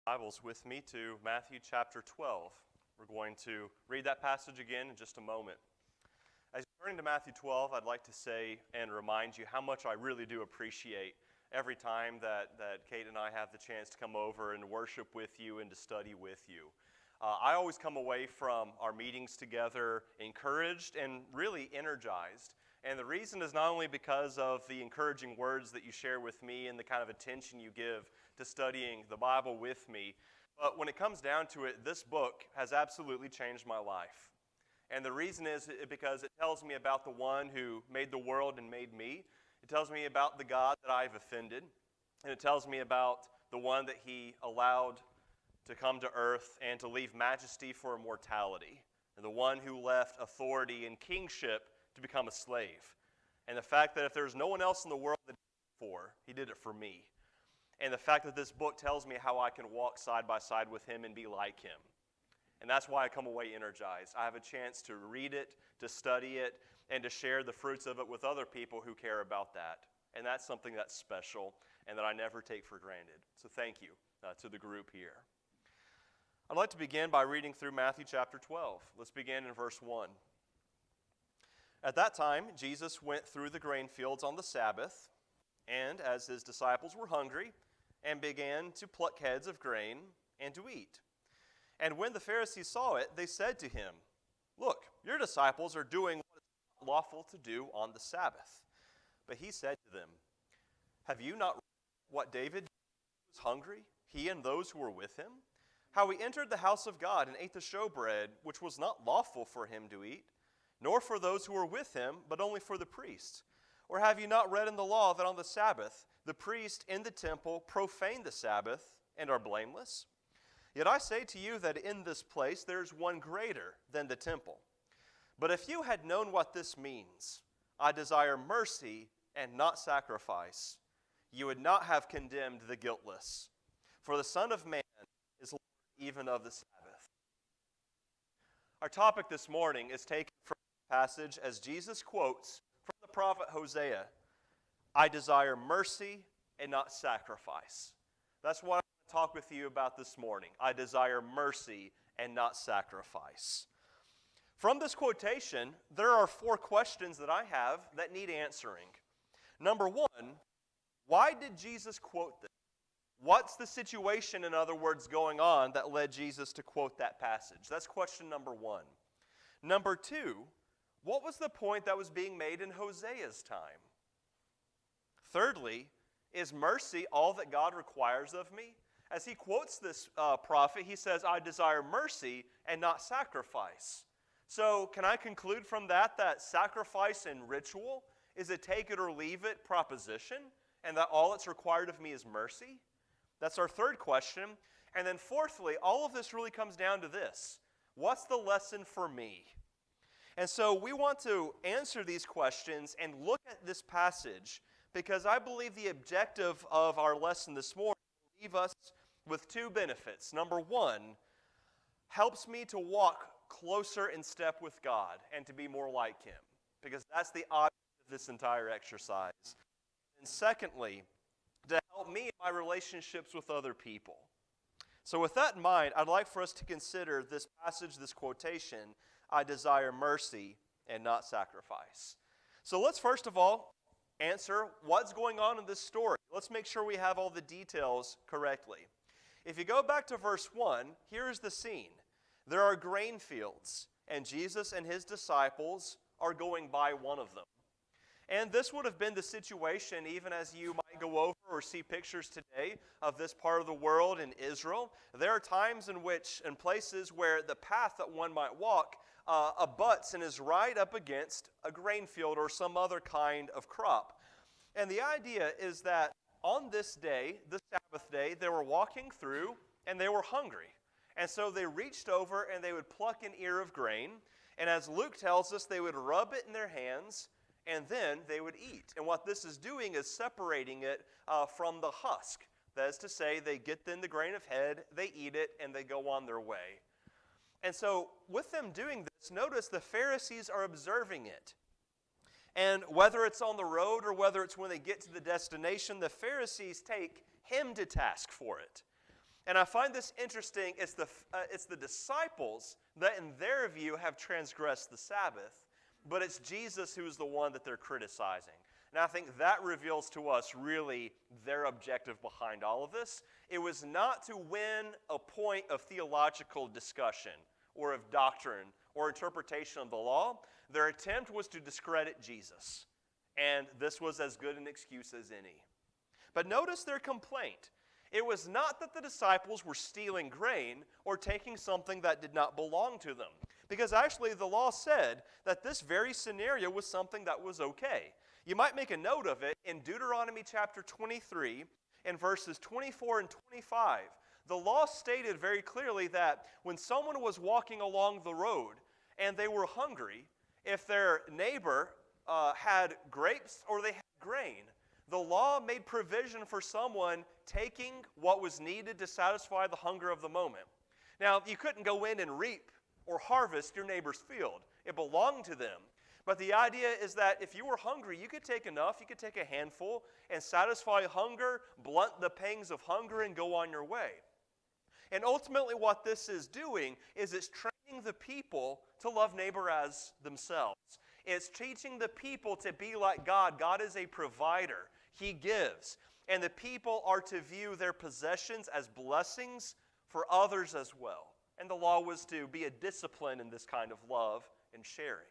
Bibles with me to Matthew chapter 12. We're going to read that passage again in just a moment. As you're turning to Matthew 12, I'd like to say and remind you how much I really do appreciate every time that Kate and I have the chance to come over and worship with you and to study with you. I always come away from our meetings together encouraged and really energized. And the reason is not only because of the encouraging words that you share with me and the kind of attention you give to studying the Bible with me, but when it comes down to it, this book has absolutely changed my life. And the reason is because it tells me about the one who made the world and made me. It tells me about the God that I've offended. And it tells me about the one that he allowed to come to earth and to leave majesty for immortality. And the one who left authority and kingship to become a slave. And the fact that if there's no one else in the world that he did it for, he did it for me. And the fact that this book tells me how I can walk side by side with him and be like him. And that's why I come away energized. I have a chance to read it, to study it, and to share the fruits of it with other people who care about that. And that's something that's special and that I never take for granted. So thank you to the group here. I'd like to begin by reading through Matthew chapter 12. Let's begin in verse 1. At that time, Jesus went through the grain fields on the Sabbath, and as his disciples were hungry, and began to pluck heads of grain and to eat. And when the Pharisees saw it, they said to him, "Look, your disciples are doing what is not lawful to do on the Sabbath." But he said to them, "Have you not read what David did when he was hungry, he and those who were with him? How he entered the house of God and ate the showbread, which was not lawful for him to eat, nor for those who were with him, but only for the priests? Or have you not read in the law that on the Sabbath the priests in the temple profane the Sabbath and are blameless? Yet I say to you that in this place there is one greater than the temple. But if you had known what this means, I desire mercy and not sacrifice, you would not have condemned the guiltless. For the Son of Man is Lord even of the Sabbath." Our topic this morning is taken from the passage as Jesus quotes from the prophet Hosea, "I desire mercy and not sacrifice." That's what I want to talk with you about this morning. I desire mercy and not sacrifice. From this quotation, there are 4 questions that I have that need answering. Number 1, why did Jesus quote this? What's the situation, in other words, going on that led Jesus to quote that passage? That's question number 1. Number 2, what was the point that was being made in Hosea's time? Thirdly, is mercy all that God requires of me? As he quotes this prophet, he says, "I desire mercy and not sacrifice." So can I conclude from that sacrifice and ritual is a take it or leave it proposition, and that all that's required of me is mercy? That's our third question. And then fourthly, all of this really comes down to this. What's the lesson for me? And so we want to answer these questions and look at this passage because I believe the objective of our lesson this morning will leave us with 2 benefits. Number 1, helps me to walk closer in step with God and to be more like him, because that's the object of this entire exercise. And secondly, to help me in my relationships with other people. So with that in mind, I'd like for us to consider this passage, this quotation, "I desire mercy and not sacrifice." So let's first of all answer what's going on in this story. Let's make sure we have all the details correctly. If you go back to verse 1, here's the scene. There are grain fields, and Jesus and his disciples are going by one of them. And this would have been the situation even as you might go over or see pictures today of this part of the world in Israel. There are times in places where the path that one might walk abuts and is right up against a grain field or some other kind of crop. And the idea is that on this day, the Sabbath day, they were walking through and they were hungry. And so they reached over and they would pluck an ear of grain. And as Luke tells us, they would rub it in their hands and then they would eat. And what this is doing is separating it from the husk. That is to say, they get then the grain of head, they eat it, and they go on their way. And so with them doing this, notice the Pharisees are observing it. And whether it's on the road or whether it's when they get to the destination, the Pharisees take him to task for it. And I find this interesting. It's the disciples that in their view have transgressed the Sabbath, but it's Jesus who's the one that they're criticizing. And I think that reveals to us really their objective behind all of this. It was not to win a point of theological discussion or of doctrine or interpretation of the law. Their attempt was to discredit Jesus. And this was as good an excuse as any. But notice their complaint. It was not that the disciples were stealing grain or taking something that did not belong to them. Because actually the law said that this very scenario was something that was okay. You might make a note of it in Deuteronomy chapter 23 in verses 24 and 25. The law stated very clearly that when someone was walking along the road and they were hungry, if their neighbor had grapes or they had grain, the law made provision for someone taking what was needed to satisfy the hunger of the moment. Now, you couldn't go in and reap or harvest your neighbor's field. It belonged to them. But the idea is that if you were hungry, you could take enough, you could take a handful and satisfy hunger, blunt the pangs of hunger, and go on your way. And ultimately what this is doing is it's training the people to love neighbor as themselves. It's teaching the people to be like God. God is a provider. He gives. And the people are to view their possessions as blessings for others as well. And the law was to be a discipline in this kind of love and sharing.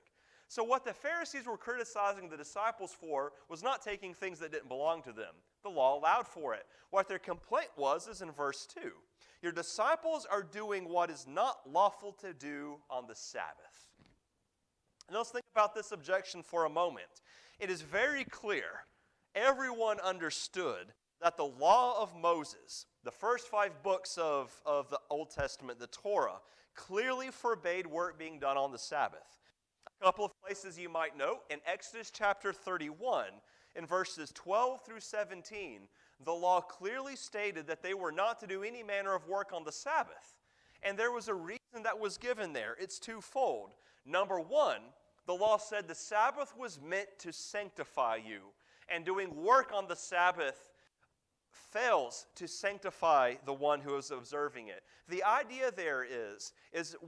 So what the Pharisees were criticizing the disciples for was not taking things that didn't belong to them. The law allowed for it. What their complaint was is in verse 2. Your disciples are doing what is not lawful to do on the Sabbath. And let's think about this objection for a moment. It is very clear. Everyone understood that the law of Moses, the first 5 books of the Old Testament, the Torah, clearly forbade work being done on the Sabbath. A couple of places you might note, in Exodus chapter 31, in verses 12 through 17, the law clearly stated that they were not to do any manner of work on the Sabbath. And there was a reason that was given there. It's twofold. Number one, the law said the Sabbath was meant to sanctify you. And doing work on the Sabbath fails to sanctify the one who is observing it. The idea there is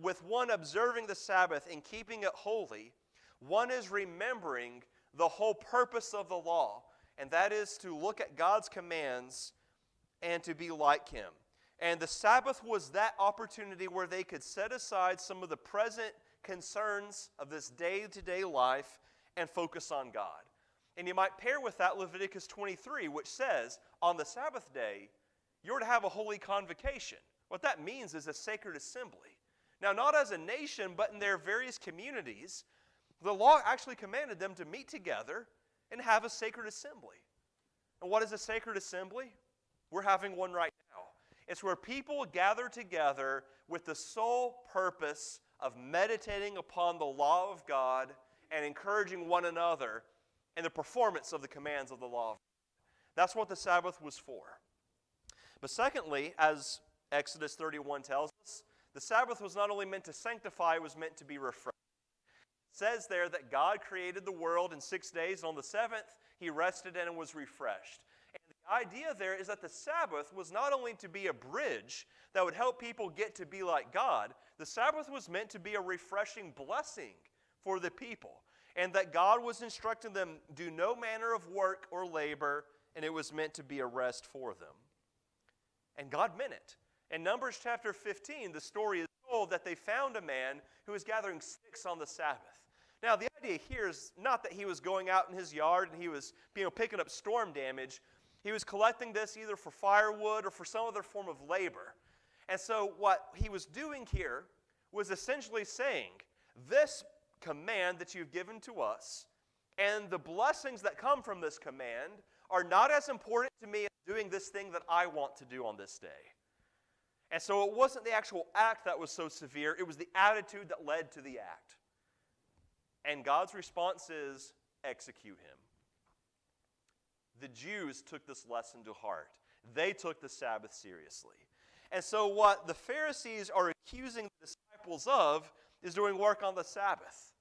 with one observing the Sabbath and keeping it holy, one is remembering the whole purpose of the law, and that is to look at God's commands and to be like Him. And the Sabbath was that opportunity where they could set aside some of the present concerns of this day-to-day life and focus on God. And you might pair with that Leviticus 23, which says, on the Sabbath day, you're to have a holy convocation. What that means is a sacred assembly. Now, not as a nation, but in their various communities, the law actually commanded them to meet together and have a sacred assembly. And what is a sacred assembly? We're having one right now. It's where people gather together with the sole purpose of meditating upon the law of God and encouraging one another in the performance of the commands of the law of God. That's what the Sabbath was for. But secondly, as Exodus 31 tells us, the Sabbath was not only meant to sanctify, it was meant to be refreshed. It says there that God created the world in 6 days, and on the 7th, He rested and was refreshed. And the idea there is that the Sabbath was not only to be a bridge that would help people get to be like God, the Sabbath was meant to be a refreshing blessing for the people. And that God was instructing them, do no manner of work or labor, and it was meant to be a rest for them. And God meant it. In Numbers chapter 15, the story is told that they found a man who was gathering sticks on the Sabbath. Now, the idea here is not that he was going out in his yard and he was picking up storm damage. He was collecting this either for firewood or for some other form of labor. And so what he was doing here was essentially saying, this command that you've given to us and the blessings that come from this command are not as important to me as doing this thing that I want to do on this day. And so it wasn't the actual act that was so severe, it was the attitude that led to the act. And God's response is, execute him. The Jews took this lesson to heart. They took the Sabbath seriously. And so what the Pharisees are accusing the disciples of is doing work on the Sabbath.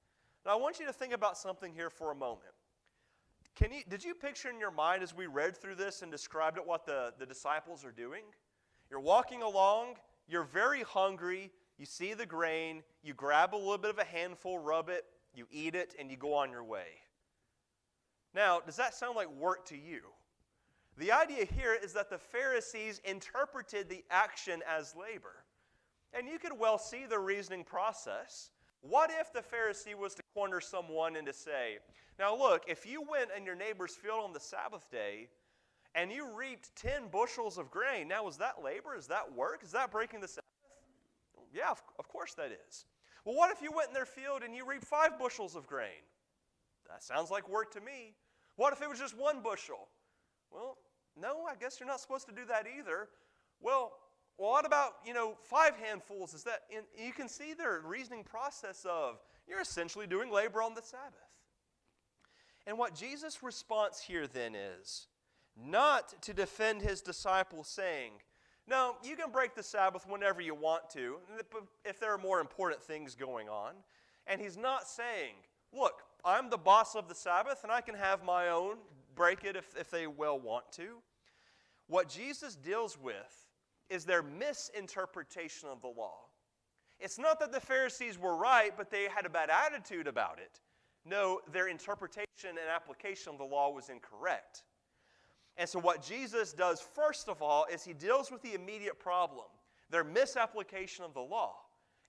Now I want you to think about something here for a moment. Did you picture in your mind as we read through this and described it what the disciples are doing? You're walking along, you're very hungry, you see the grain, you grab a little bit of a handful, rub it, you eat it, and you go on your way. Now, does that sound like work to you? The idea here is that the Pharisees interpreted the action as labor. And you could well see the reasoning process. What if the Pharisee was to corner someone and to say, now look, if you went in your neighbor's field on the Sabbath day and you reaped 10 bushels of grain, now is that labor? Is that work? Is that breaking the Sabbath? Yeah, of course that is. Well, what if you went in their field and you reaped 5 bushels of grain? That sounds like work to me. What if it was just 1 bushel? Well, no, I guess you're not supposed to do that either. Well, what about, 5 handfuls? Is that? You can see their reasoning process of, you're essentially doing labor on the Sabbath. And what Jesus' response here then is, not to defend his disciples saying, no, you can break the Sabbath whenever you want to, if there are more important things going on. And he's not saying, look, I'm the boss of the Sabbath and I can have my own, break it if they well want to. What Jesus deals with is their misinterpretation of the law. It's not that the Pharisees were right, but they had a bad attitude about it. No, their interpretation and application of the law was incorrect. And so what Jesus does, first of all, is he deals with the immediate problem, their misapplication of the law.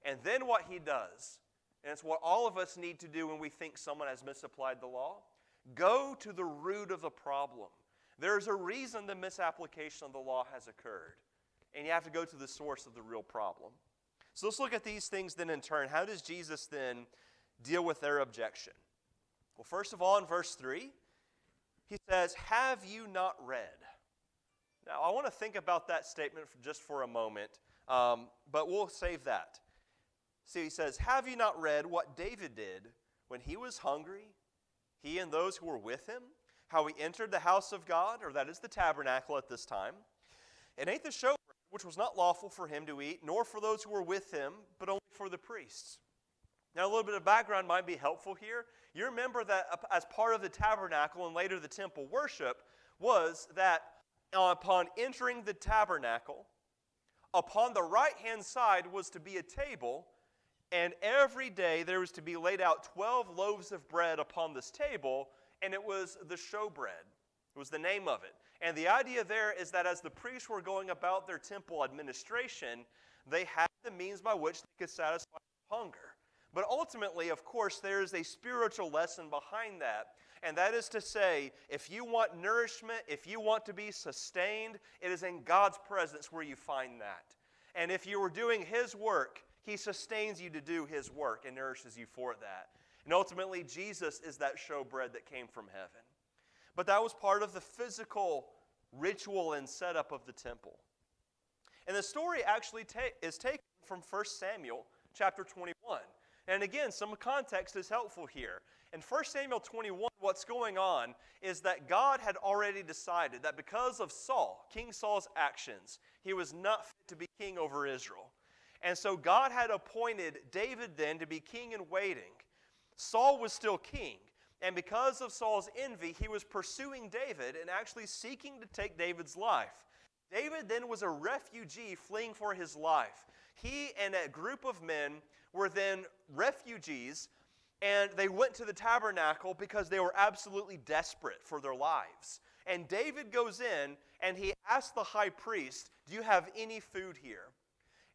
And then what he does, and it's what all of us need to do when we think someone has misapplied the law, go to the root of the problem. There's a reason the misapplication of the law has occurred. And you have to go to the source of the real problem. So let's look at these things then in turn. How does Jesus then deal with their objection? Well, first of all, in verse 3, he says, have you not read? Now, I want to think about that statement just for a moment, but we'll save that. See, he says, have you not read what David did when he was hungry, he and those who were with him, how he entered the house of God, or that is the tabernacle at this time, and ate the showbread, which was not lawful for him to eat, nor for those who were with him, but only for the priests. Now, a little bit of background might be helpful here. You remember that as part of the tabernacle and later the temple worship was that upon entering the tabernacle, upon the right-hand side was to be a table, and every day there was to be laid out 12 loaves of bread upon this table, and it was the showbread. It was the name of it. And the idea there is that as the priests were going about their temple administration, they had the means by which they could satisfy hunger. But ultimately, of course, there is a spiritual lesson behind that. And that is to say, if you want nourishment, if you want to be sustained, it is in God's presence where you find that. And if you are doing his work, he sustains you to do his work and nourishes you for that. And ultimately, Jesus is that showbread that came from heaven. But that was part of the physical ritual and setup of the temple. And the story actually is taken from 1 Samuel chapter 21. And again, some context is helpful here. In 1 Samuel 21, what's going on is that God had already decided that because of Saul, King Saul's actions, he was not fit to be king over Israel. And so God had appointed David then to be king in waiting. Saul was still king. And because of Saul's envy, he was pursuing David and actually seeking to take David's life. David then was a refugee fleeing for his life. He and a group of men were then refugees, and they went to the tabernacle because they were absolutely desperate for their lives. And David goes in, and he asks the high priest, do you have any food here?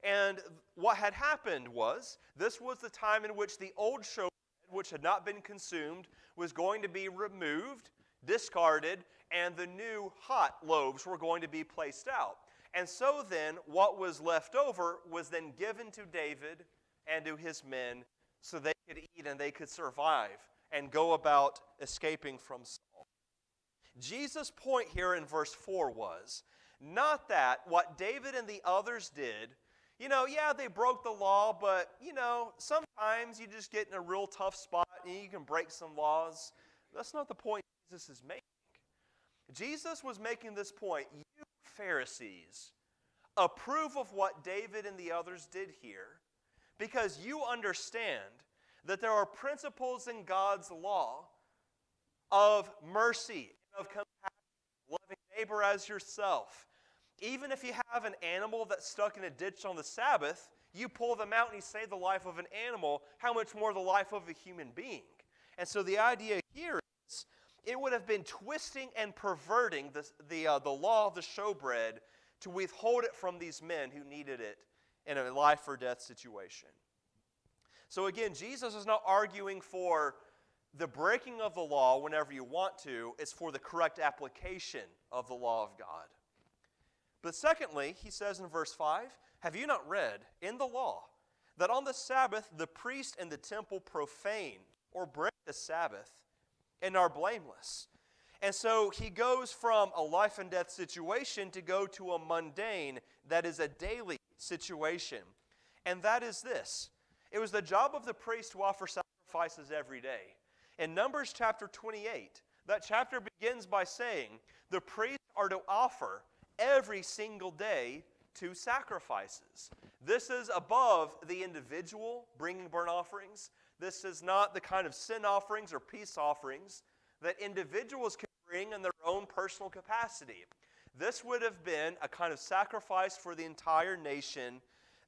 And what had happened was, this was the time in which the old showbread, which had not been consumed, was going to be removed, discarded, and the new hot loaves were going to be placed out. And so then, what was left over was then given to David and to his men so they could eat and they could survive and go about escaping from Saul. Jesus' point here in verse 4 was not that what David and the others did, yeah, they broke the law, but, sometimes you just get in a real tough spot and you can break some laws. That's not the point Jesus is making. Jesus was making this point. You Pharisees approve of what David and the others did here because you understand that there are principles in God's law of mercy, of compassion, loving neighbor as yourself. Even if you have an animal that's stuck in a ditch on the Sabbath, you pull them out and you save the life of an animal, how much more the life of a human being? And so the idea here is it would have been twisting and perverting the law of the showbread to withhold it from these men who needed it in a life or death situation. So again, Jesus is not arguing for the breaking of the law whenever you want to. It's for the correct application of the law of God. But secondly, he says in verse 5, have you not read in the law that on the Sabbath the priest and the temple profane or break the Sabbath and are blameless? And so he goes from a life and death situation to go to a mundane, that is a daily situation. And that is this. It was the job of the priest to offer sacrifices every day. In Numbers chapter 28, that chapter begins by saying the priests are to offer every single day 2 sacrifices. This is above the individual bringing burnt offerings. This is not the kind of sin offerings or peace offerings that individuals can bring in their own personal capacity. This would have been a kind of sacrifice for the entire nation.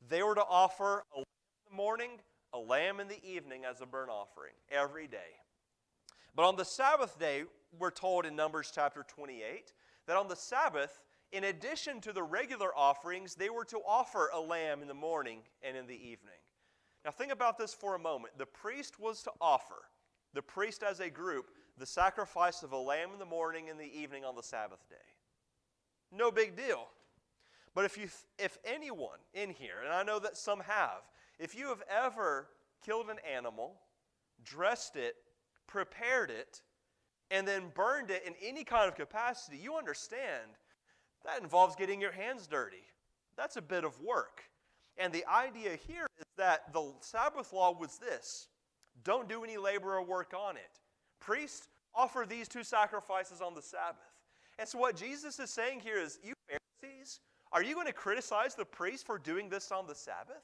They were to offer a lamb in the morning, a lamb in the evening as a burnt offering every day. But on the Sabbath day, we're told in Numbers chapter 28, that on the Sabbath, in addition to the regular offerings, they were to offer a lamb in the morning and in the evening. Now think about this for a moment. The priest was to offer, the priest as a group, the sacrifice of a lamb in the morning and the evening on the Sabbath day. No big deal. But if anyone in here, and I know that some have, if you have ever killed an animal, dressed it, prepared it, and then burned it in any kind of capacity, you understand that involves getting your hands dirty. That's a bit of work. And the idea here is that the Sabbath law was this: don't do any labor or work on it. Priests, offer these 2 sacrifices on the Sabbath. And so what Jesus is saying here is, you Pharisees, are you going to criticize the priest for doing this on the Sabbath?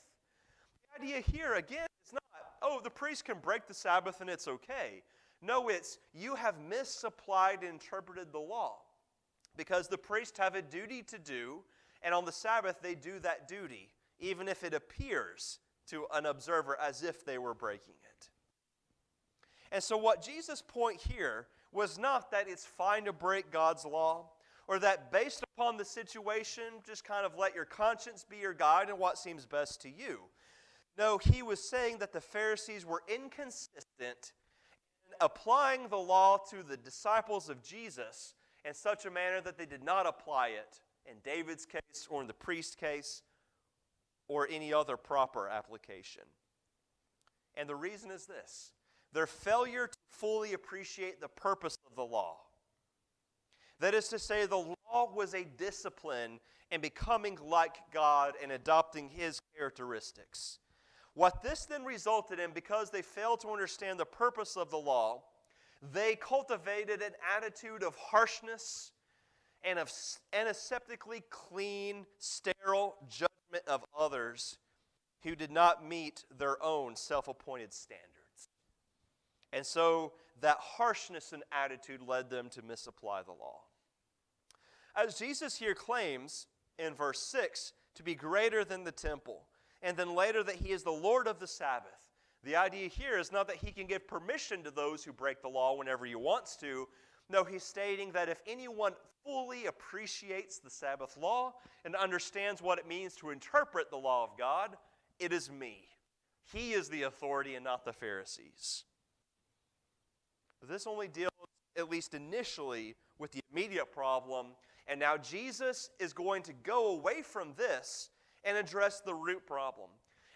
The idea here, again, is not, oh, the priest can break the Sabbath and it's okay. No, it's, you have misapplied and interpreted the law. Because the priests have a duty to do, and on the Sabbath they do that duty, even if it appears to an observer as if they were breaking it. And so what Jesus' point here was not that it's fine to break God's law, or that based upon the situation, just kind of let your conscience be your guide and what seems best to you. No, he was saying that the Pharisees were inconsistent in applying the law to the disciples of Jesus in such a manner that they did not apply it in David's case or in the priest's case or any other proper application. And the reason is this: their failure to fully appreciate the purpose of the law. That is to say, the law was a discipline in becoming like God and adopting His characteristics. What this then resulted in, because they failed to understand the purpose of the law, they cultivated an attitude of harshness and of antiseptically clean, sterile judgment of others who did not meet their own self-appointed standards. And so that harshness and attitude led them to misapply the law. As Jesus here claims in verse 6 to be greater than the temple, and then later that He is the Lord of the Sabbath, the idea here is not that He can give permission to those who break the law whenever He wants to. No, He's stating that if anyone fully appreciates the Sabbath law and understands what it means to interpret the law of God, it is me. He is the authority and not the Pharisees. But this only deals, at least initially, with the immediate problem. And now Jesus is going to go away from this and address the root problem.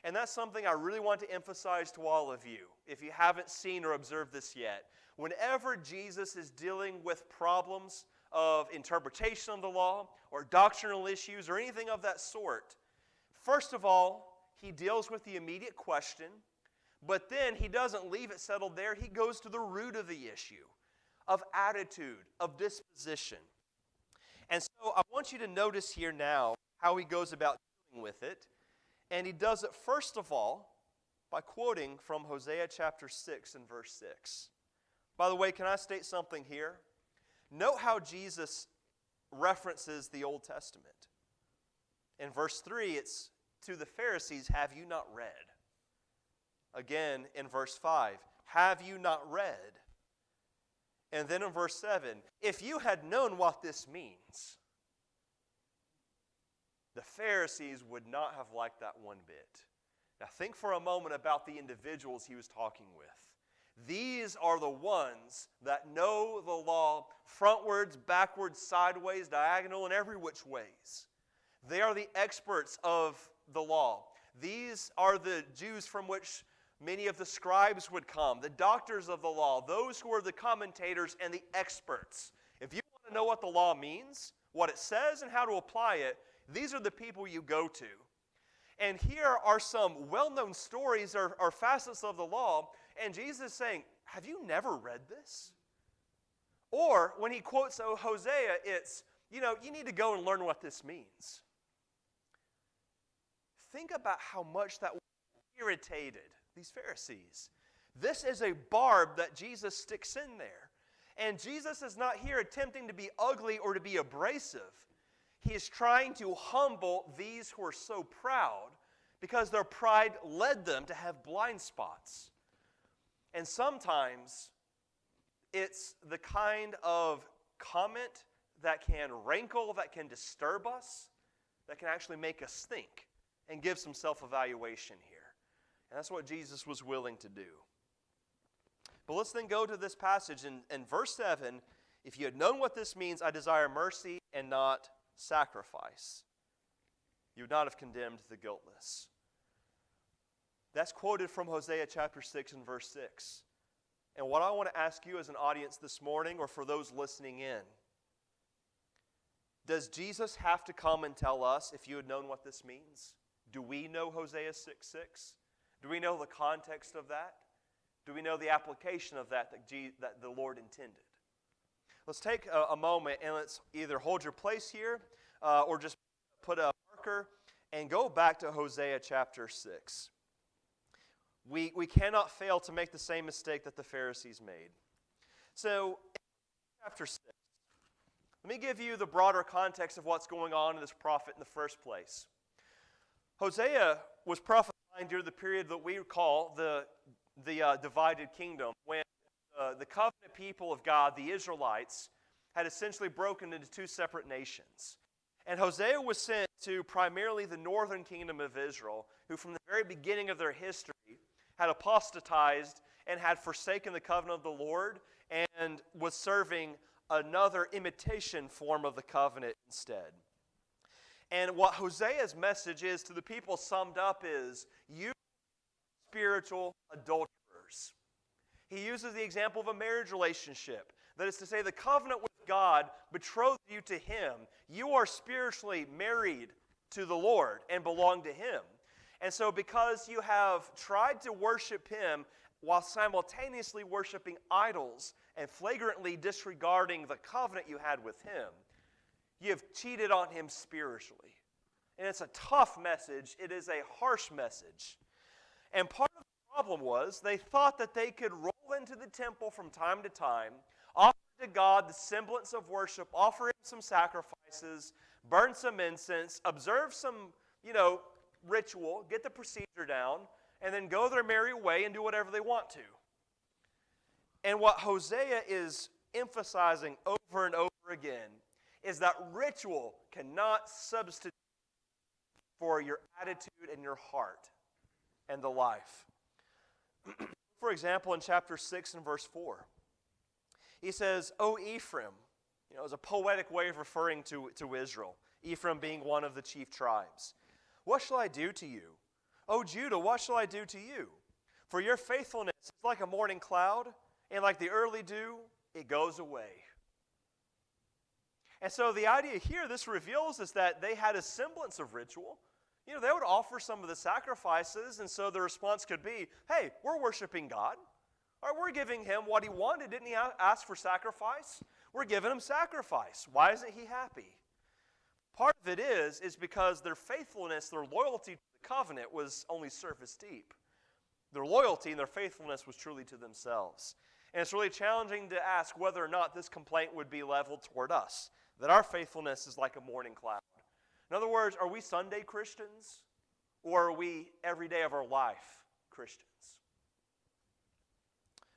And that's something I really want to emphasize to all of you, if you haven't seen or observed this yet. Whenever Jesus is dealing with problems of interpretation of the law or doctrinal issues or anything of that sort, first of all, He deals with the immediate question, but then He doesn't leave it settled there. He goes to the root of the issue, of attitude, of disposition. And so I want you to notice here now how He goes about dealing with it. And He does it first of all by quoting from Hosea chapter 6 and verse 6. By the way, can I state something here? Note how Jesus references the Old Testament. In verse 3, it's to the Pharisees, have you not read? Again, in verse 5, have you not read? And then in verse 7, if you had known what this means, the Pharisees would not have liked that one bit. Now think for a moment about the individuals he was talking with. These are the ones that know the law frontwards, backwards, sideways, diagonal, and every which ways. They are the experts of the law. These are the Jews from which many of the scribes would come, the doctors of the law, those who are the commentators and the experts. If you want to know what the law means, what it says, and how to apply it, these are the people you go to. And here are some well-known stories or facets of the law, and Jesus is saying, have you never read this? Or when he quotes Hosea, it's, you need to go and learn what this means. Think about how much that irritated these Pharisees. This is a barb that Jesus sticks in there. And Jesus is not here attempting to be ugly or to be abrasive. He is trying to humble these who are so proud because their pride led them to have blind spots. And sometimes it's the kind of comment that can rankle, that can disturb us, that can actually make us think and give some self-evaluation here. And that's what Jesus was willing to do. But let's then go to this passage in verse 7. If you had known what this means, I desire mercy and not sacrifice, you would not have condemned the guiltless. That's quoted from Hosea chapter 6 and verse 6. And what I want to ask you as an audience this morning, or for those listening in, does Jesus have to come and tell us if you had known what this means? Do we know Hosea 6:6? Do we know the context of that? Do we know the application of that the Lord intended? Let's take a moment and let's either hold your place here or just put a marker and go back to Hosea chapter 6. We cannot fail to make the same mistake that the Pharisees made. So, in chapter 6, let me give you the broader context of what's going on in this prophet in the first place. Hosea was prophesying during the period that we call the divided kingdom, when the covenant people of God, the Israelites, had essentially broken into two separate nations. And Hosea was sent to primarily the northern kingdom of Israel, who from the very beginning of their history had apostatized and had forsaken the covenant of the Lord and was serving another imitation form of the covenant instead. And what Hosea's message is to the people summed up is, you spiritual adulterers. He uses the example of a marriage relationship. That is to say, the covenant with God betrothed you to Him. You are spiritually married to the Lord and belong to Him. And so because you have tried to worship Him while simultaneously worshiping idols and flagrantly disregarding the covenant you had with Him, you have cheated on Him spiritually. And it's a tough message. It is a harsh message. And part of the problem was they thought that they could roll into the temple from time to time, offer to God the semblance of worship, offer Him some sacrifices, burn some incense, observe some, ritual, get the procedure down, and then go their merry way and do whatever they want to. And what Hosea is emphasizing over and over again is that ritual cannot substitute for your attitude and your heart and the life. For example, in chapter 6 and verse 4, he says, O Ephraim, as a poetic way of referring to Israel, Ephraim being one of the chief tribes. What shall I do to you? O Judah, what shall I do to you? For your faithfulness is like a morning cloud, and like the early dew, it goes away. And so the idea here, this reveals, is that they had a semblance of ritual. They would offer some of the sacrifices, and so the response could be, hey, we're worshiping God. All right, we're giving Him what He wanted. Didn't He ask for sacrifice? We're giving Him sacrifice. Why isn't He happy? Part of it is because their faithfulness, their loyalty to the covenant was only surface deep. Their loyalty and their faithfulness was truly to themselves. And it's really challenging to ask whether or not this complaint would be leveled toward us, that our faithfulness is like a morning cloud. In other words, are we Sunday Christians or are we every day of our life Christians?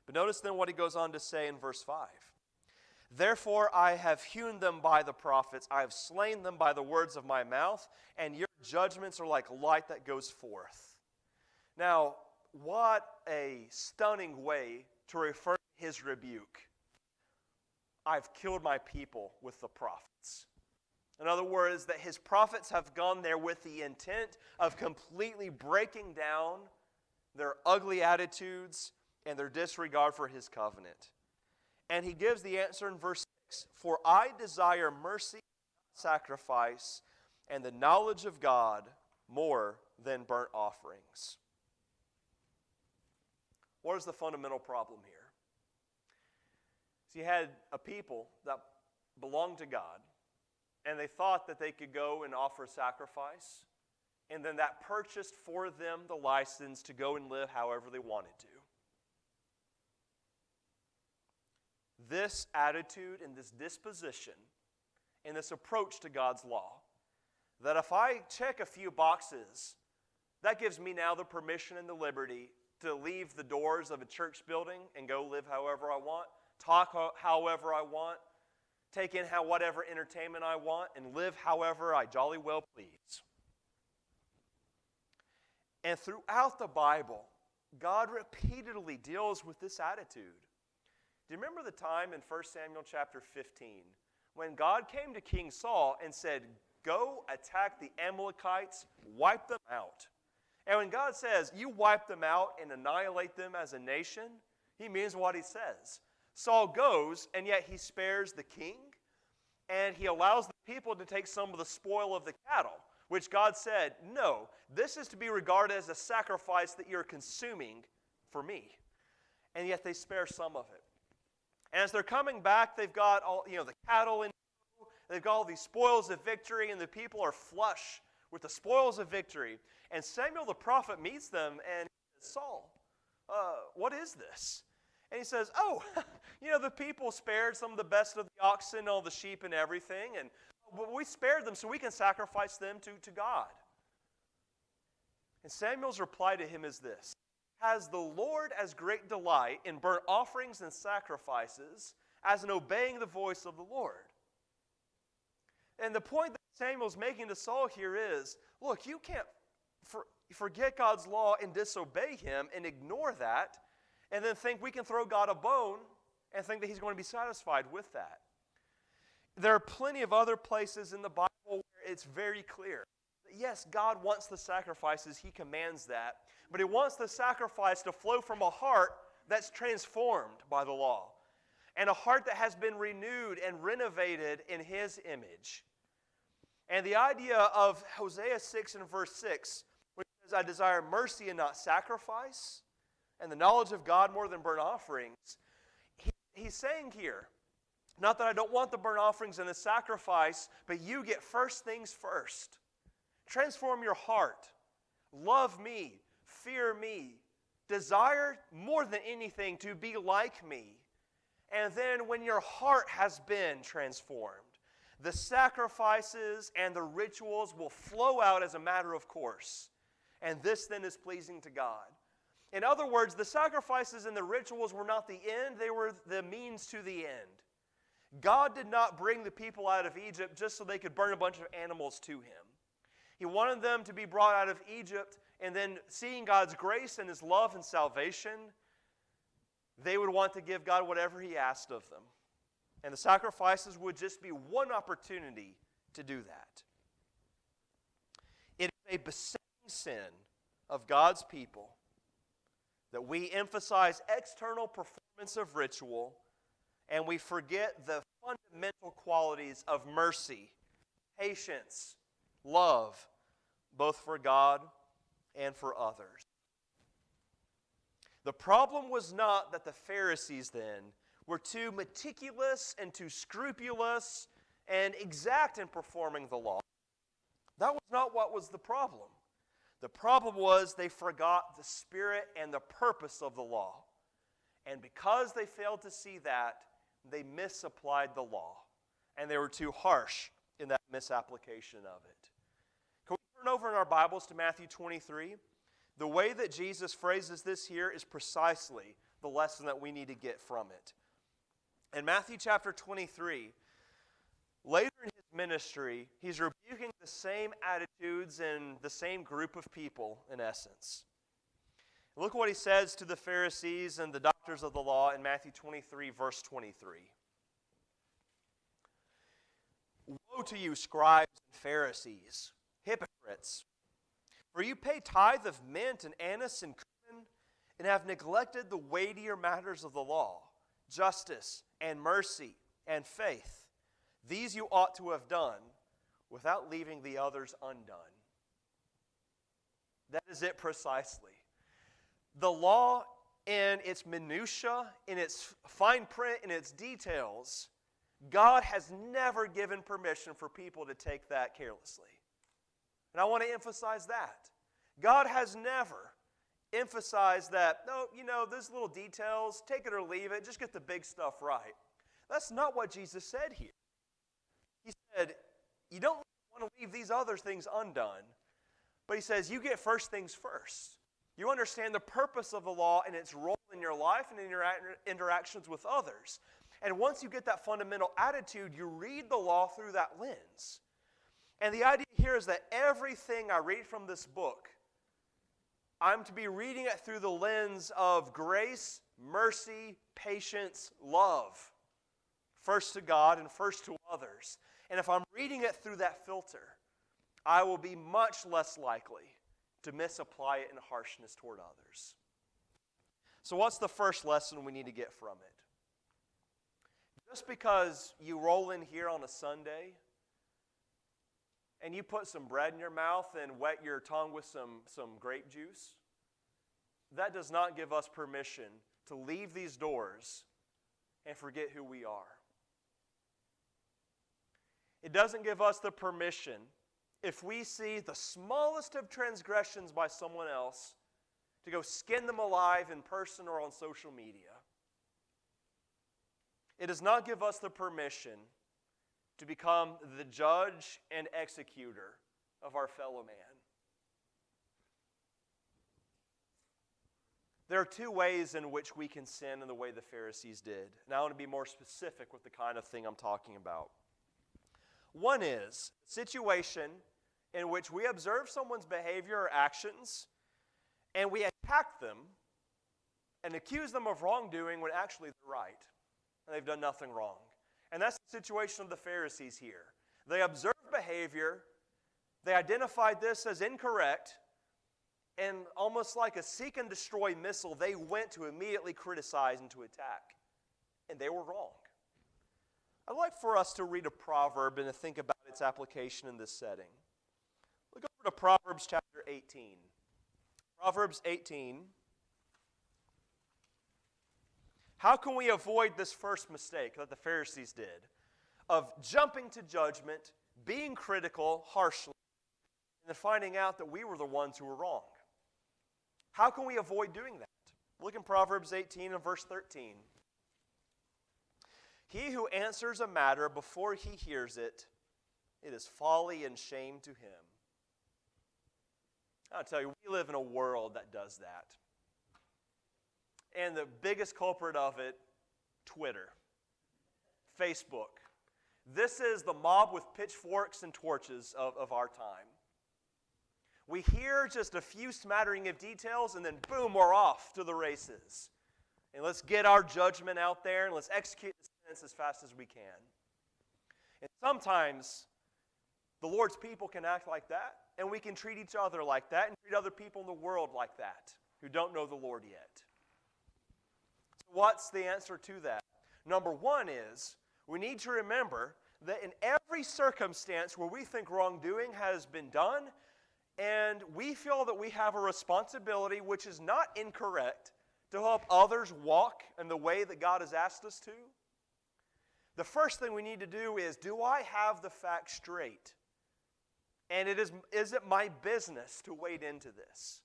But notice then what he goes on to say in verse 5. Therefore I have hewn them by the prophets, I have slain them by the words of my mouth, and your judgments are like light that goes forth. Now, what a stunning way to refer to his rebuke. I've killed my people with the prophets. In other words, that his prophets have gone there with the intent of completely breaking down their ugly attitudes and their disregard for his covenant. And he gives the answer in verse 6. For I desire mercy, not sacrifice, and the knowledge of God more than burnt offerings. What is the fundamental problem here? So you had a people that belonged to God, and they thought that they could go and offer a sacrifice, and then that purchased for them the license to go and live however they wanted to. This attitude and this disposition and this approach to God's law, that if I check a few boxes, that gives me now the permission and the liberty to leave the doors of a church building and go live however I want, talk however I want, take in whatever entertainment I want, and live however I jolly well please. And throughout the Bible, God repeatedly deals with this attitude. Do you remember the time in 1 Samuel chapter 15 when God came to King Saul and said, go attack the Amalekites, wipe them out? And when God says, you wipe them out and annihilate them as a nation, he means what he says. Saul goes, and yet he spares the king, and he allows the people to take some of the spoil of the cattle, which God said, no, this is to be regarded as a sacrifice that you're consuming for me. And yet they spare some of it. And as they're coming back, they've got all, the cattle in tow, they've got all these spoils of victory, and the people are flush with the spoils of victory. And Samuel the prophet meets them, and he says, Saul, what is this? And he says, the people spared some of the best of the oxen, all the sheep and everything, and we spared them so we can sacrifice them to God. And Samuel's reply to him is this: has the Lord as great delight in burnt offerings and sacrifices as in obeying the voice of the Lord? And the point that Samuel's making to Saul here is, look, you can't forget God's law and disobey him and ignore that and then think we can throw God a bone and think that he's going to be satisfied with that. There are plenty of other places in the Bible where it's very clear. Yes, God wants the sacrifices. He commands that. But he wants the sacrifice to flow from a heart that's transformed by the law, and a heart that has been renewed and renovated in his image. And the idea of Hosea 6 and verse 6, which says, I desire mercy and not sacrifice, and the knowledge of God more than burnt offerings, he's saying here, not that I don't want the burnt offerings and the sacrifice, but you get first things first. Transform your heart. Love me. Fear me. Desire more than anything to be like me. And then when your heart has been transformed, the sacrifices and the rituals will flow out as a matter of course. And this then is pleasing to God. In other words, the sacrifices and the rituals were not the end, they were the means to the end. God did not bring the people out of Egypt just so they could burn a bunch of animals to him. He wanted them to be brought out of Egypt, and then seeing God's grace and his love and salvation, they would want to give God whatever he asked of them. And the sacrifices would just be one opportunity to do that. It is a besetting sin of God's people that we emphasize external performance of ritual and we forget the fundamental qualities of mercy, patience, love, both for God and for others. The problem was not that the Pharisees then were too meticulous and too scrupulous and exact in performing the law. That was not what was the problem. The problem was they forgot the spirit and the purpose of the law. And because they failed to see that, they misapplied the law. And they were too harsh in that misapplication of it. turn over in our Bibles to Matthew 23, the way that Jesus phrases this here is precisely the lesson that we need to get from it. In Matthew chapter 23, later in his ministry, he's rebuking the same attitudes and the same group of people, in essence. Look what he says to the Pharisees and the doctors of the law in Matthew 23, verse 23. Woe to you, scribes and Pharisees, hypocrites! For you pay tithe of mint and anise and cumin, and have neglected the weightier matters of the law, justice and mercy and faith. These you ought to have done without leaving the others undone. That is it precisely. The law in its minutia, in its fine print, in its details, God has never given permission for people to take that carelessly. And I want to emphasize that. God has never emphasized that, no, those little details, take it or leave it, just get the big stuff right. That's not what Jesus said here. He said, you don't want to leave these other things undone, but he says, you get first things first. You understand the purpose of the law and its role in your life and in your interactions with others. And once you get that fundamental attitude, you read the law through that lens. And the idea here is that everything I read from this book, I'm to be reading it through the lens of grace, mercy, patience, love. First to God and first to others. And if I'm reading it through that filter, I will be much less likely to misapply it in harshness toward others. So what's the first lesson we need to get from it? Just because you roll in here on a Sunday and you put some bread in your mouth and wet your tongue with some grape juice, that does not give us permission to leave these doors and forget who we are. It doesn't give us the permission, if we see the smallest of transgressions by someone else, to go skin them alive in person or on social media. It does not give us the permission to become the judge and executor of our fellow man. There are two ways in which we can sin in the way the Pharisees did. Now I want to be more specific with the kind of thing I'm talking about. One is a situation in which we observe someone's behavior or actions and we attack them and accuse them of wrongdoing when actually they're right and they've done nothing wrong. And that's the situation of the Pharisees here. They observed behavior, they identified this as incorrect, and almost like a seek and destroy missile, they went to immediately criticize and to attack. And they were wrong. I'd like for us to read a proverb and to think about its application in this setting. Look over to Proverbs chapter 18. Proverbs 18. How can we avoid this first mistake that the Pharisees did of jumping to judgment, being critical harshly, and then finding out that we were the ones who were wrong? How can we avoid doing that? Look in Proverbs 18 and verse 13. He who answers a matter before he hears it, it is folly and shame to him. I'll tell you, we live in a world that does that. And the biggest culprit of it, Twitter, Facebook. This is the mob with pitchforks and torches of our time. We hear just a few smattering of details and then boom, we're off to the races. And let's get our judgment out there and let's execute the sentence as fast as we can. And sometimes the Lord's people can act like that, and we can treat each other like that and treat other people in the world like that who don't know the Lord yet. So what's the answer to that? Number one is we need to remember that in every circumstance where we think wrongdoing has been done and we feel that we have a responsibility, which is not incorrect, to help others walk in the way that God has asked us to, the first thing we need to do is, do I have the facts straight? And is it my business to wade into this?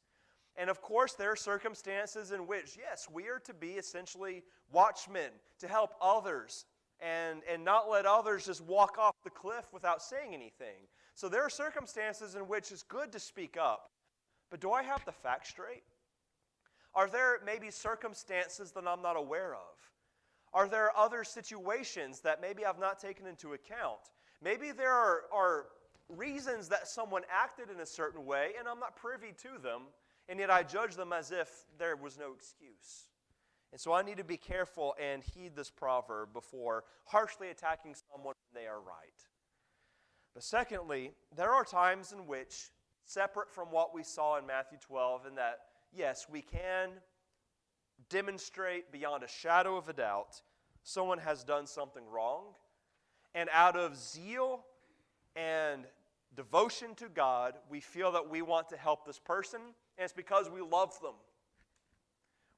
And of course, there are circumstances in which, yes, we are to be essentially watchmen to help others and not let others just walk off the cliff without saying anything. So there are circumstances in which it's good to speak up. But do I have the facts straight? Are there maybe circumstances that I'm not aware of? Are there other situations that maybe I've not taken into account? Maybe there are reasons that someone acted in a certain way and I'm not privy to them, and yet I judge them as if there was no excuse. And so I need to be careful and heed this proverb before harshly attacking someone when they are right. But secondly, there are times in which, separate from what we saw in Matthew 12, in that, yes, we can demonstrate beyond a shadow of a doubt someone has done something wrong, and out of zeal and devotion to God, we feel that we want to help this person, and it's because we love them.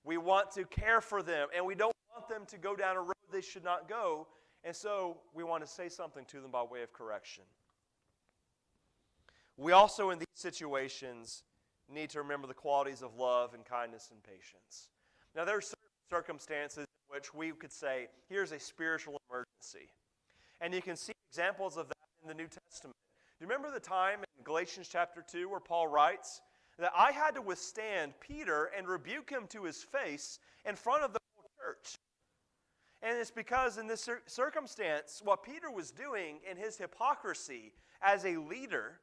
We want to care for them, and we don't want them to go down a road they should not go, and so we want to say something to them by way of correction. We also, in these situations, need to remember the qualities of love and kindness and patience. Now, there are certain circumstances in which we could say, here's a spiritual emergency. And you can see examples of that in the New Testament. Do you remember the time in Galatians chapter 2 where Paul writes that I had to withstand Peter and rebuke him to his face in front of the whole church? And it's because in this circumstance, what Peter was doing in his hypocrisy as a leader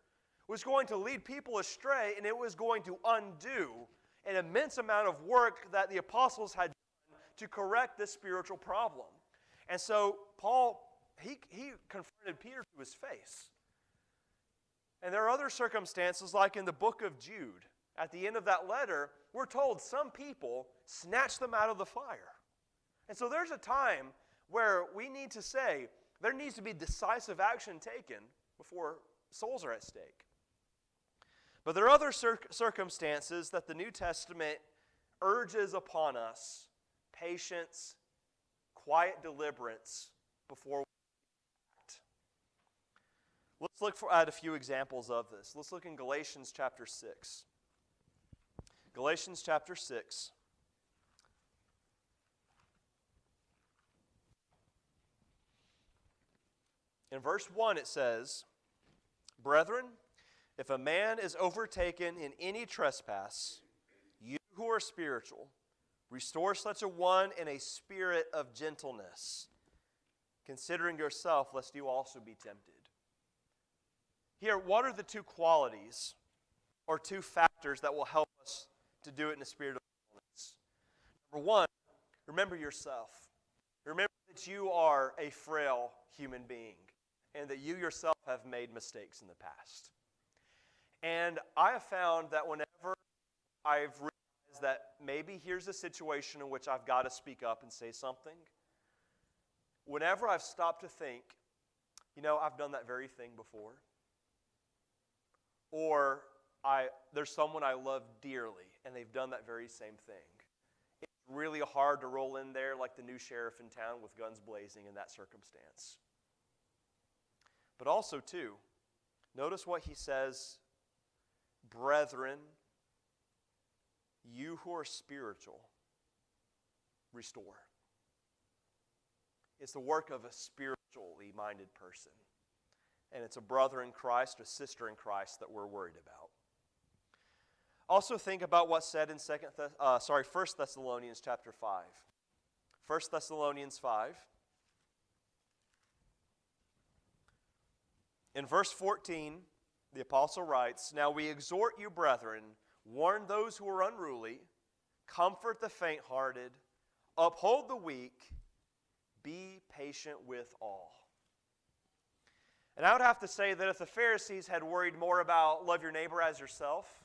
was going to lead people astray, and it was going to undo an immense amount of work that the apostles had done to correct this spiritual problem. And so Paul, he confronted Peter to his face. And there are other circumstances, like in the book of Jude. At the end of that letter, we're told some people snatched them out of the fire. And so there's a time where we need to say there needs to be decisive action taken before souls are at stake. But there are other circumstances that the New Testament urges upon us: patience, quiet deliberance before we act. Let's look at a few examples of this. Let's look in Galatians chapter 6. Galatians chapter 6. In verse 1 it says, "Brethren, if a man is overtaken in any trespass, you who are spiritual, restore such a one in a spirit of gentleness, considering yourself, lest you also be tempted." Here, what are the two qualities or two factors that will help us to do it in a spirit of gentleness? Number one, remember yourself. Remember that you are a frail human being and that you yourself have made mistakes in the past. And I have found that whenever I've realized that maybe here's a situation in which I've got to speak up and say something, whenever I've stopped to think, I've done that very thing before. Or there's someone I love dearly, and they've done that very same thing. It's really hard to roll in there like the new sheriff in town with guns blazing in that circumstance. But also, too, notice what he says, "Brethren, you who are spiritual, restore." It's the work of a spiritually minded person. And it's a brother in Christ, a sister in Christ that we're worried about. Also think about what's said in 1 Thessalonians chapter 5. 1 Thessalonians 5. In verse 14, the apostle writes, "Now we exhort you, brethren, warn those who are unruly, comfort the faint-hearted, uphold the weak, be patient with all." And I would have to say that if the Pharisees had worried more about love your neighbor as yourself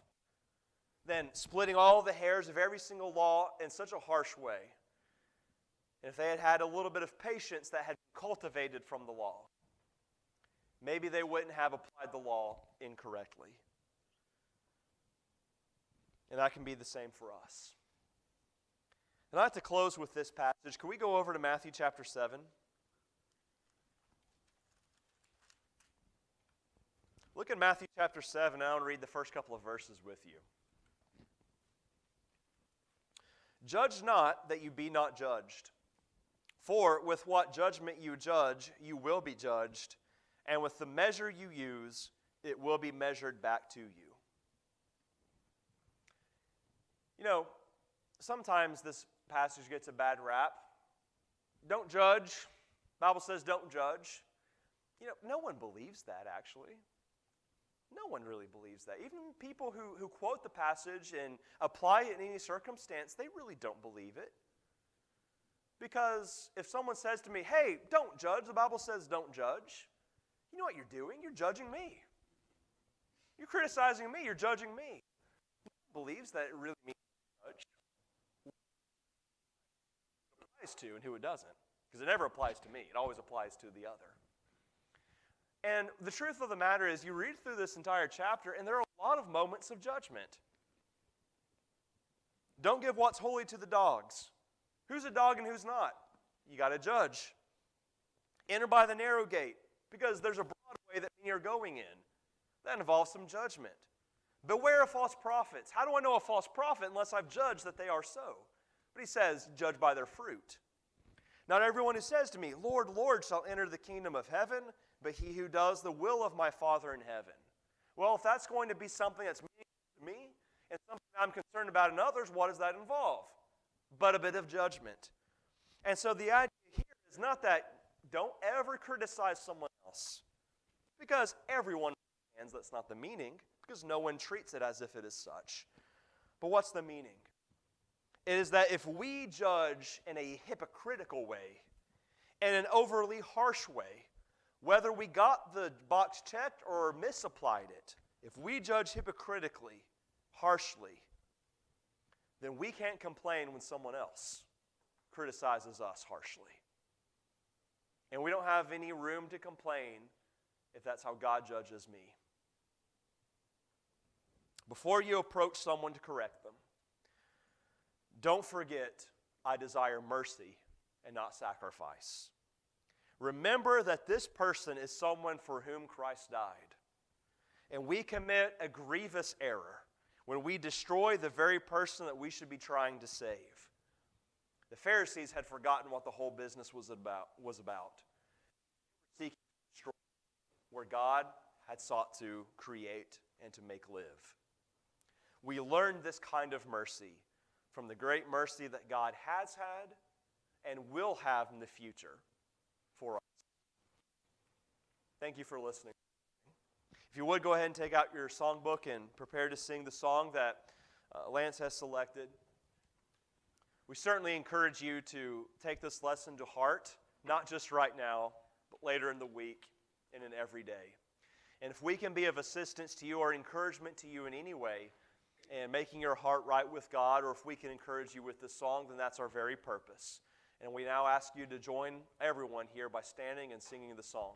than splitting all the hairs of every single law in such a harsh way, and if they had had a little bit of patience that had been cultivated from the law, maybe they wouldn't have applied the law incorrectly. And that can be the same for us. And I'd like to close with this passage. Can we go over to Matthew chapter 7? Look at Matthew chapter 7, and I want to read the first couple of verses with you. "Judge not that you be not judged. For with what judgment you judge, you will be judged, and with the measure you use, it will be measured back to you. You know, sometimes this passage gets a bad rap. Don't judge. The Bible says don't judge. You know, no one believes that, actually. No one really believes that. Even people who quote the passage and apply it in any circumstance, they really don't believe it. Because if someone says to me, hey, don't judge, the Bible says don't judge, you know what you're doing? You're judging me. You're criticizing me. You're judging me. No one believes that it really means to judge. Who it applies to and who it doesn't. Because it never applies to me. It always applies to the other. And the truth of the matter is, you read through this entire chapter, and there are a lot of moments of judgment. Don't give what's holy to the dogs. Who's a dog and who's not? You got to judge. Enter by the narrow gate, because there's a broad way that many are going in. That involves some judgment. Beware of false prophets. How do I know a false prophet unless I've judged that they are so? But he says, judge by their fruit. Not everyone who says to me, Lord, Lord, shall enter the kingdom of heaven, but he who does the will of my Father in heaven. Well, if that's going to be something that's meaningful to me and something I'm concerned about in others, what does that involve? But a bit of judgment. And so the idea here is not that don't ever criticize someone else, because everyone understands that's not the meaning, because no one treats it as if it is such. But what's the meaning? It is that if we judge in a hypocritical way, in an overly harsh way, whether we got the box checked or misapplied it, if we judge hypocritically, harshly, then we can't complain when someone else criticizes us harshly. And we don't have any room to complain if that's how God judges me. Before you approach someone to correct them, don't forget, I desire mercy and not sacrifice. Remember that this person is someone for whom Christ died. And we commit a grievous error when we destroy the very person that we should be trying to save. The Pharisees had forgotten what the whole business was about. Seeking to destroy where God had sought to create and to make live. We learned this kind of mercy from the great mercy that God has had and will have in the future for us. Thank you for listening. If you would, go ahead and take out your songbook and prepare to sing the song that Lance has selected. We certainly encourage you to take this lesson to heart, not just right now, but later in the week and in every day. And if we can be of assistance to you or encouragement to you in any way, and making your heart right with God, or if we can encourage you with this song, then that's our very purpose. And we now ask you to join everyone here by standing and singing the song.